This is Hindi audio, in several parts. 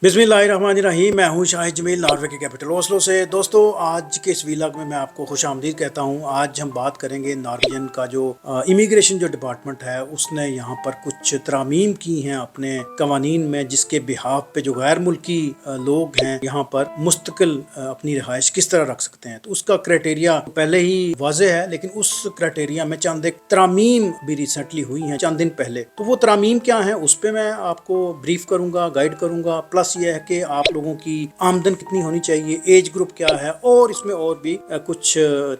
बिस्मिल्लाहिर्रहमानिर्रहीम। मैं हूं शाहिद जमील, नॉर्वे के कैपिटल ओस्लो से। दोस्तों, आज के इस वीलॉग में मैं आपको खुशामदीद कहता हूं। आज हम बात करेंगे नॉर्वेजन का जो इमिग्रेशन जो डिपार्टमेंट है, उसने यहां पर कुछ तरामीम की हैं अपने कवानीन में, जिसके बिहाफ पे जो गैर मुल्की लोग हैं यहां पर मुस्तकिल अपनी रिहाइश किस तरह रख सकते हैं। तो उसका क्राइटेरिया पहले ही वाज़ेह है, लेकिन उस क्राइटेरिया में चंद एक तरामीम भी रिसेंटली हुई हैं चंद दिन पहले। तो वो तरामीम क्या है, उस पर मैं आपको ब्रीफ करूंगा, गाइड करूंगा। प्लस ये है कि आप लोगों की आमदन कितनी होनी चाहिए, एज ग्रुप क्या है, और इसमें और भी कुछ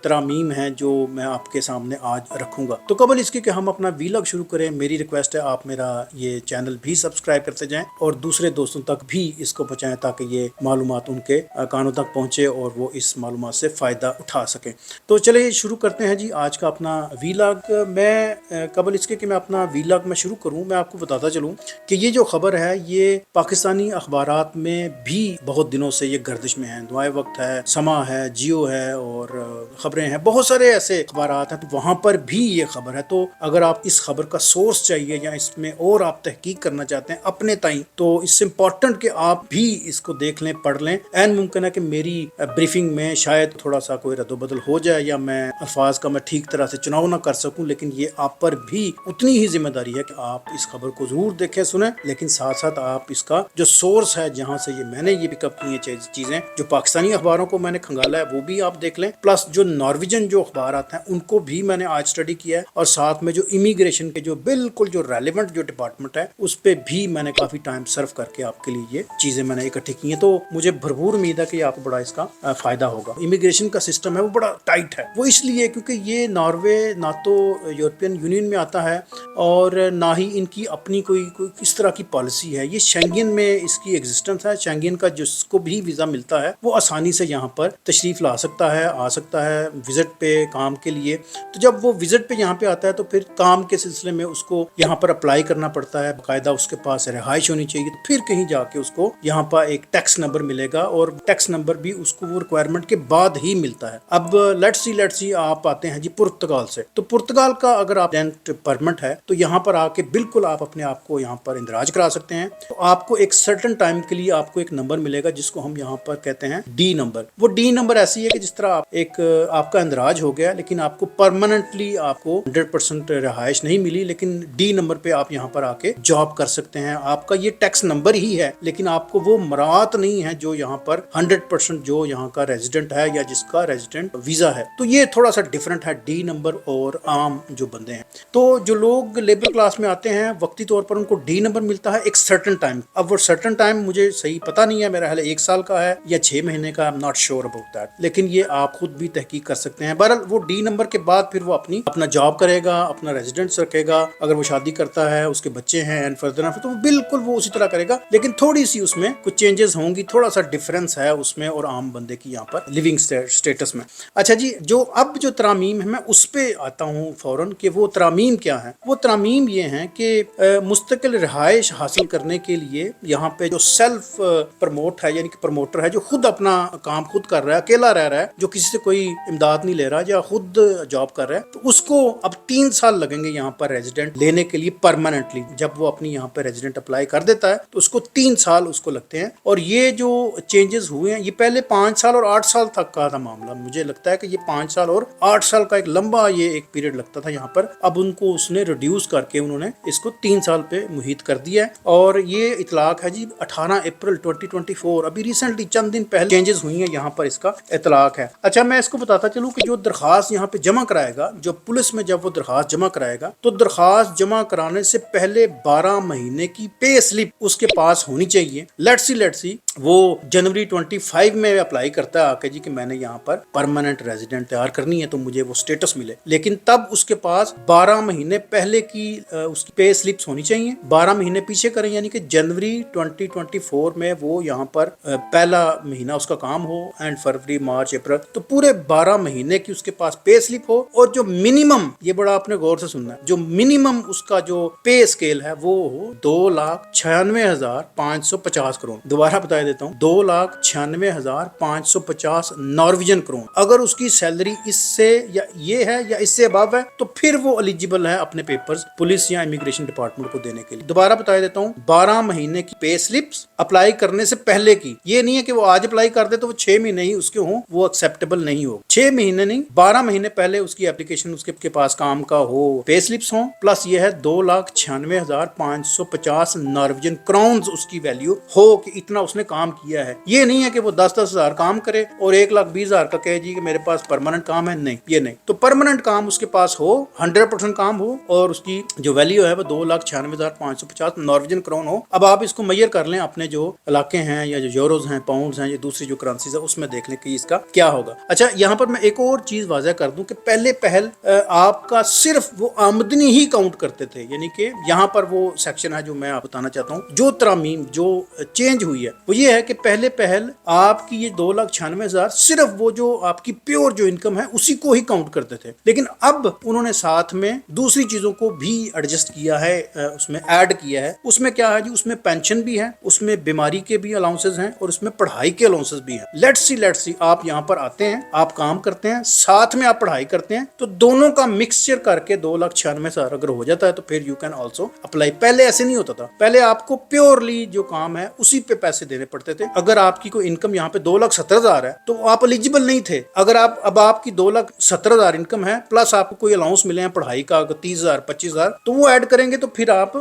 तरामीम हैं जो मैं आपके सामने आज रखूंगा। तो कबल इसके कि हम अपना वीलॉग शुरू करें, मेरी रिक्वेस्ट है आप मेरा ये चैनल भी सब्सक्राइब करते जाएं और दूसरे दोस्तों तक भी इसको पहुंचाएं, ताकि ये मालूमात उनके कानों तक पहुंचे और वो इस मालूमात से फ़ायदा उठा सकें। तो चलिए शुरू करते हैं जी आज का अपना वीलॉग। मैं कबल इसके कि मैं अपना वीलॉग में शुरू करूँ, मैं आपको बताता चलूँ कि ये जो खबर है ये पाकिस्तानी अखबारात में भी बहुत दिनों से ये गर्दिश में है। दुआए वक्त है, समा है, जियो है और खबरें हैं, बहुत सारे ऐसे अखबारात हैं, तो वहां पर भी ये खबर है। तो अगर आप इस खबर का सोर्स चाहिए या इसमें और आप तहकीक करना चाहते हैं अपने ताई, तो इससे इम्पोर्टेंट कि आप भी इसको देख लें, पढ़ लें। एन मुमकिन है कि मेरी ब्रीफिंग में शायद थोड़ा सा कोई रद्दोबदल हो जाए या मैं अल्फाज का मैं ठीक तरह से चुनाव ना कर सकूं, लेकिन ये आप पर भी उतनी ही जिम्मेदारी है कि आप इस खबर को जरूर देखें, सुने, लेकिन साथ साथ आप इसका जो सोर्स है जहां से ये मैंने ये पिकअप की है चीजें, जो पाकिस्तानी अखबारों को मैंने खंगाला है वो भी आप देख लें, प्लस जो नॉर्वेजन जो अखबार हैं उनको भी मैंने आज स्टडी किया है, और साथ में जो इमिग्रेशन के जो बिल्कुल जो रेलिवेंट जो डिपार्टमेंट है उस पर भी मैंने काफी टाइम सर्व करके आपके लिए ये चीजें मैंने इकट्ठी की हैं। तो मुझे भरपूर उम्मीद है कि आपको बड़ा इसका फायदा होगा। इमिग्रेशन का सिस्टम है वो बड़ा टाइट है, वो इसलिए क्योंकि ये नॉर्वे ना तो यूरोपियन यूनियन में आता है और ना ही इनकी अपनी कोई इस तरह की पॉलिसी है। ये शेंगन में इसकी एग्जिस्टेंस है। शेंगन का जिसको भी वीज़ा मिलता है वो आसानी से यहाँ पर तशरीफ़ ला सकता है, आ सकता है विजिट पे, काम के लिए। तो जब वो विजिट पे यहाँ पे आता है तो फिर काम के सिलसिले में उसको यहाँ पर अप्लाई करना पड़ता है, बाकायदा उसके पास रिहाइश होनी चाहिए, फिर कहीं जाके उसको यहाँ पर एक टैक्स नंबर मिलेगा, और टैक्स नंबर भी उसको वो रिक्वायरमेंट के बाद ही मिलता है। अब लेट्स सी आप आते हैं जी पुर्तगाल से। तो पुर्तगाल का अगर आप रेंट परमिट है तो यहाँ पर आके बिल्कुल आप अपने आप को यहाँ पर इंदराज करा सकते हैं। तो आपको एक सर्टेन टाइम के लिए आपको एक नंबर मिलेगा जिसको हम यहाँ पर कहते हैं डी नंबर। वो डी नंबर ऐसी है कि जिस तरह एक आपका इंदराज हो गया, लेकिन आपको परमानेंटली आपको 100% रिहाइश नहीं मिली, लेकिन डी नंबर पे आप यहाँ पर आके जॉब कर सकते हैं। आपका ये टैक्स नंबर ही है, लेकिन आपको वो मरात नहीं है जो यहाँ पर 100% जो यहाँ का रेजिडेंट है या जिसका रेजिडेंट वीजा है। तो ये थोड़ा सा डिफरेंट है डी नंबर और आम जो बंदे हैं। तो जो लोग लेबर क्लास में आते हैं वक्ती तौर पर उनको डी नंबर मिलता है एक सर्टेन टाइम। अब वो सर्टेन टाइम मुझे सही पता नहीं है, मेरा हाल 1 साल का है या 6 महीने का, I am not sure about that, लेकिन ये आप खुद भी तहकीक कर सकते हैं। बहरहाल वो डी नंबर के बाद फिर वो अपना जॉब करेगा, अपना रेजिडेंस रखेगा, अगर वो शादी करता है, उसके बच्चे हैं एंड फर्दर, तो बिल्कुल वो उसी तरह करेगा, लेकिन थोड़ी सी उसमें कुछ चेंजेस होंगी, थोड़ा सा डिफरेंस है उसमें और आम बंदे की यहाँ पर लिविंग स्टेटस में। अच्छा जी, जो तरामीम है मैं उस पर आता हूँ फौरन कि वो तरामीम क्या है। वो तरामीम ये हैं कि मुस्तकिल रिहाइश हासिल करने के लिए यहाँ पे जो सेल्फ प्रमोट है, यानी कि प्रमोटर है जो खुद अपना काम खुद कर रहा है, अकेला रह रहा है, जो किसी से कोई इमदाद नहीं ले रहा या खुद जॉब कर रहा है, तो उसको अब 3 साल लगेंगे यहाँ पर रेजिडेंट लेने के लिए परमानेंटली। जब वो अपनी यहाँ पर रेजिडेंट अप्लाई कर देता है तो उसको 3 साल उसको लगते हैं। और ये जो चेंजेस हुए हैं, ये पहले 5 साल और 8 साल तक का था मामला। मुझे लगता है कि ये 5 साल और 8 साल का एक लंबा ये एक पीरियड लगता था यहाँ पर। अब उनको उसने रिड्यूस करके उन्होंने इसको 3 साल पे मुहित कर दिया है। और ये इतलाक है जी 18 अप्रैल 2024, अभी रिसेंटली चंद दिन पहले चेंजेस हुई हैं यहाँ पर, इसका इतलाक है। अच्छा, मैं इसको बताता चलूँ कि जो दरखास्त यहाँ पे जमा कराएगा, जो पुलिस में जब वो दरखास्त जमा कराएगा, तो दरखास्त जमा कराने से पहले 12 महीने की पे स्लिप उसके पास होनी चाहिए। लेट्स सी वो जनवरी 25 में अप्लाई करता है आके जी कि मैंने यहाँ पर परमानेंट रेजिडेंट तैयार करनी है तो मुझे वो स्टेटस मिले, लेकिन तब उसके पास 12 महीने पहले की उसकी पे स्लिप्स होनी चाहिए। 12 महीने पीछे करें, यानी कि जनवरी 2024 में वो यहाँ पर पहला महीना उसका काम हो एंड फरवरी, मार्च, अप्रैल, तो पूरे 12 महीने की उसके पास पे स्लिप हो। और जो मिनिमम, ये बड़ा आपने गौर से सुनना है, जो मिनिमम उसका जो पे स्केल है वो हो 2,96,550 करोड़। दोबारा बता देता हूँ, 2,96,550 नॉर्वेजियन करोड़। अगर उसकी सैलरी इससे या ये है या इससे अबव है तो फिर वो एलिजिबल है अपने पेपर्स पुलिस या इमिग्रेशन डिपार्टमेंट को देने के लिए। दोबारा बता देता हूँ, 12 महीने की पे स्लिप स्लिप्स अप्लाई करने से पहले की, ये नहीं है कि वो आज अप्लाई कर दे तो वो 6 महीने ही उसके हों, वो एक्सेप्टेबल नहीं हो। 6 महीने नहीं, 12 महीने पहले उसकी एप्लीकेशन उसके पास काम का हो, पे स्लिप्स हो, प्लस ये है 2,96,550 नॉर्वेजियन क्राउन्स उसकी वैल्यू हो कि इतना उसने काम किया है। ये नहीं है कि वो 10-10 हजार काम करे और 1,20,000 का कहे जी कि मेरे पास परमानेंट काम है, नहीं, ये नहीं। तो परमानेंट काम उसके पास हो, 100% काम हो और उसकी जो वैल्यू है वो 2,96,550 नॉर्वेजियन क्राउन हो। अब आप इसको मैयर कर लें अपने जो इलाके हैं या जो यूरोज हैं, पाउंड्स हैं, या दूसरी जो करेंसीज है उसमें देख लें कि इसका क्या होगा। अच्छा, यहाँ पर मैं एक और चीज वाज़ह कर दूं कि पहल आपका सिर्फ वो आमदनी ही काउंट करते थे, यानी कि यहाँ पर वो सेक्शन है जो मैं आप बताना चाहता हूँ, जो तरामीम जो चेंज हुई है वो ये है कि पहल आपकी ये 2,96,000 सिर्फ वो जो आपकी प्योर जो इनकम है उसी को ही काउंट करते थे, लेकिन अब उन्होंने साथ में दूसरी चीजों को भी एडजस्ट किया है, उसमें ऐड किया है। उसमें क्या है जी, उसमें पेंशन भी है, उसमें बीमारी के भी अलाउंसेस हैं और उसमें पढ़ाई के अलाउंसेस भी हैं। लेट्स सी आप यहाँ पर आते हैं, आप काम करते हैं, साथ में आप पढ़ाई करते हैं, तो दोनों का मिक्सचर करके 2,96,000 अगर हो जाता है तो फिर यू कैन ऑल्सो अप्लाई। पहले ऐसे नहीं होता था, पहले आपको प्योरली जो काम है उसी पे पैसे देने पड़ते थे। अगर आपकी कोई इनकम यहाँ पे 2,70,000 है तो आप एलिजिबल नहीं थे। अगर आप अब आपकी 2,70,000 इनकम है प्लस आपको कोई अलाउंस मिले हैं पढ़ाई का 30,000 25,000 तो वो ऐड करेंगे तो फिर आप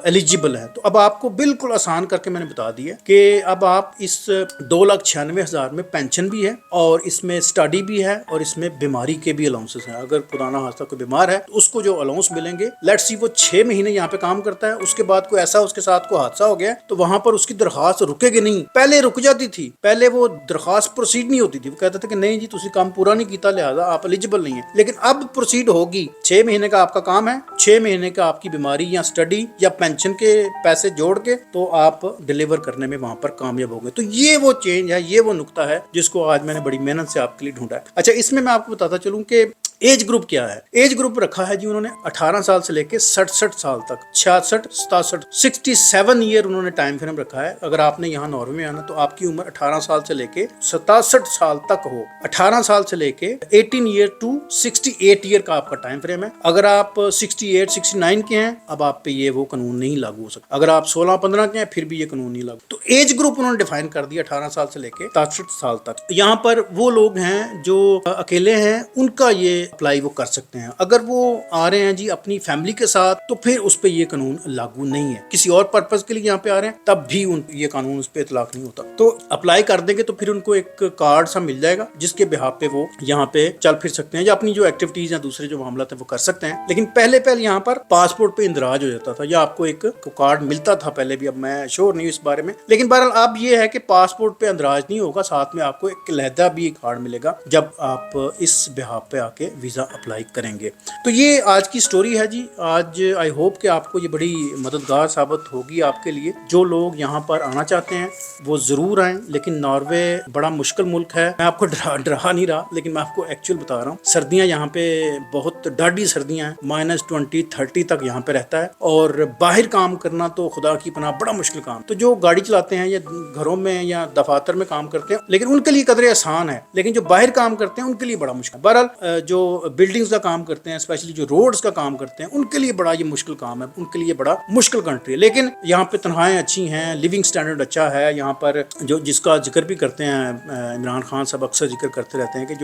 एलिजिबल हैं। तो अब आपको बिल्कुल आसान करके मैंने बता दिया कि अब आप इस 2,96,000 में पेंशन भी है और इसमें स्टडी भी है और इसमें बीमारी के भी अलाउंसेस हैं। अगर खुदा ना खास्ता कोई बीमार है तो उसको जो अलाउंस मिलेंगे, लेट्स सी वो 6 महीने यहाँ पे काम करता है, उसके बाद कोई ऐसा उसके साथ कोई हादसा हो गया तो वहां पर उसकी दरखास्त रुकेगी नहीं। पहले रुक जाती थी, पहले वो दरखास्त प्रोसीड नहीं होती थी, वो कहते थे कि नहीं जी तुसी काम पूरा नहीं किया लिहाजा आप एलिजिबल नहीं है। लेकिन अब प्रोसीड होगी, 6 महीने का आपका काम है, 6 महीने का आपकी बीमारी या स्टडी या पेंशन के पैसे जोड़ के तो आप डिलीवर करने में वहां पर कामयाब हो गए। तो ये वो चेंज है, ये वो नुकता है जिसको आज मैंने बड़ी मेहनत से आपके लिए ढूंढा है। अच्छा, इसमें मैं आपको बताता चलूं कि एज ग्रुप क्या है। एज ग्रुप रखा है जी उन्होंने 18 साल से लेके 67 साल तक, 66 67 67 ईयर उन्होंने टाइम फ्रेम रखा है। अगर आपने यहाँ नॉर्वे में आना तो आपकी उम्र 18 साल से लेके 67 साल तक हो। 18 साल से लेके 18 ईयर टू 68 ईयर का आपका टाइम फ्रेम है। अगर आप 68 69 के हैं अब आप पे ये वो कानून नहीं लागू हो सकता। अगर आप 16-15 के हैं फिर भी ये कानून नहीं लागू। तो एज ग्रुप उन्होंने डिफाइन कर दिया 18 साल से लेके 67 साल तक। यहाँ पर वो लोग हैं जो अकेले हैं, उनका ये अप्लाई वो कर सकते हैं। अगर वो आ रहे हैं जी अपनी फैमिली के साथ तो फिर उस पे ये कानून लागू नहीं है। किसी और पर्पस के लिए यहाँ पे आ रहे हैं तब भी ये कानून उस पे इतलाक नहीं होता। तो अप्लाई कर देंगे तो फिर उनको एक कार्ड सा मिल जाएगा जिसके बिहाफ पे वो यहाँ पे चल फिर सकते हैं या अपनी जो एक्टिविटीज या दूसरे जो मामला थे वो कर सकते हैं। लेकिन पहले यहाँ पर पासपोर्ट पे इंदराज हो जाता था या आपको एक कार्ड मिलता था पहले भी, अब मैं श्योर नहीं हूँ इस बारे में। लेकिन बहरहाल अब ये है कि पासपोर्ट पे इंदराज नहीं होगा, साथ में आपको एक अलहदा भी कार्ड मिलेगा जब आप इस बिहाफ पे आके वीजा अप्लाई करेंगे। तो ये आज की स्टोरी है जी। आज आई होप कि आपको ये बड़ी मददगार साबित होगी आपके लिए। जो लोग यहाँ पर आना चाहते हैं वो जरूर आएं, लेकिन नॉर्वे बड़ा मुश्किल मुल्क है। मैं आपको डरा नहीं रहा, लेकिन मैं आपको एक्चुअल बता रहा हूँ। सर्दियाँ यहाँ पे बहुत डाढ़ी सर्दियाँ हैं, -20-30 तक यहाँ पे रहता है और बाहर काम करना तो खुदा की पनाह बड़ा मुश्किल काम। तो जो गाड़ी चलाते हैं या घरों में या दफातर में काम करते हैं लेकिन उनके लिए कदरे आसान है, लेकिन जो बाहर काम करते हैं उनके लिए बड़ा मुश्किल। बहरहाल जो बिल्डिंग्स का काम करते हैं, स्पेशली जो रोड्स का काम करते हैं, उनके लिए बड़ा ये मुश्किल काम है, उनके लिए बड़ा मुश्किल कंट्री है। लेकिन यहाँ पे तनख्वाहें अच्छी हैं, लिविंग स्टैंडर्ड अच्छा है। यहाँ पर जो जिसका जिक्र भी करते हैं इमरान खान साहब अक्सर जिक्र करते रहते हैं कि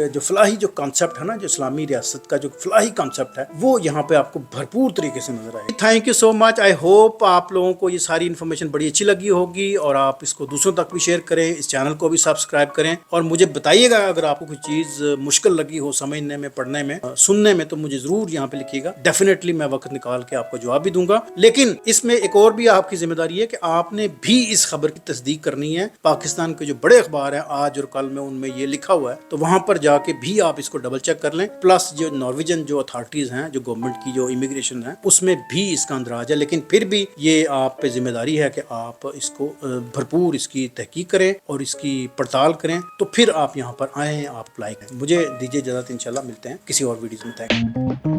जो फलाही जो कॉन्सेप्ट है ना, जो इस्लामी रियासत का जो फलाही कॉन्सेप्ट है वो यहाँ पे आपको भरपूर तरीके से नजर आए। Thank you so much. I hope आप लोगों को ये सारी इन्फॉर्मेशन बड़ी अच्छी लगी होगी और आप इसको दूसरों तक भी शेयर करें, इस चैनल को भी सब्सक्राइब करें और मुझे बताइएगा अगर आपको कोई चीज़ मुश्किल लगी हो समझने में, पढ़ने में, सुनने में, तो मुझे जरूर यहाँ पे लिखिएगा। डेफिनेटली मैं वक्त निकाल के आपको जवाब भी दूंगा। लेकिन इसमें एक और भी आपकी जिम्मेदारी है कि आपने भी इस खबर की तस्दीक करनी है। पाकिस्तान के जो बड़े अखबार हैं आज और कल में उनमें ये लिखा हुआ है तो वहां पर जाके भी आप इसको डबल चेक कर लें। प्लस जो नॉर्वेजियन जो अथॉरिटीज हैं, जो गवर्नमेंट की जो इमिग्रेशन है उसमें भी इसका अंदराज है। लेकिन फिर भी ये आप पे जिम्मेदारी है कि आप इसको भरपूर इसकी तहकीक करें और इसकी पड़ताल करें, तो फिर आप यहाँ पर आए, आप अप्लाई करें। मुझे दीजिए इजाजत, इंशाल्लाह मिलते हैं किसी और वीडियो में। Thank you.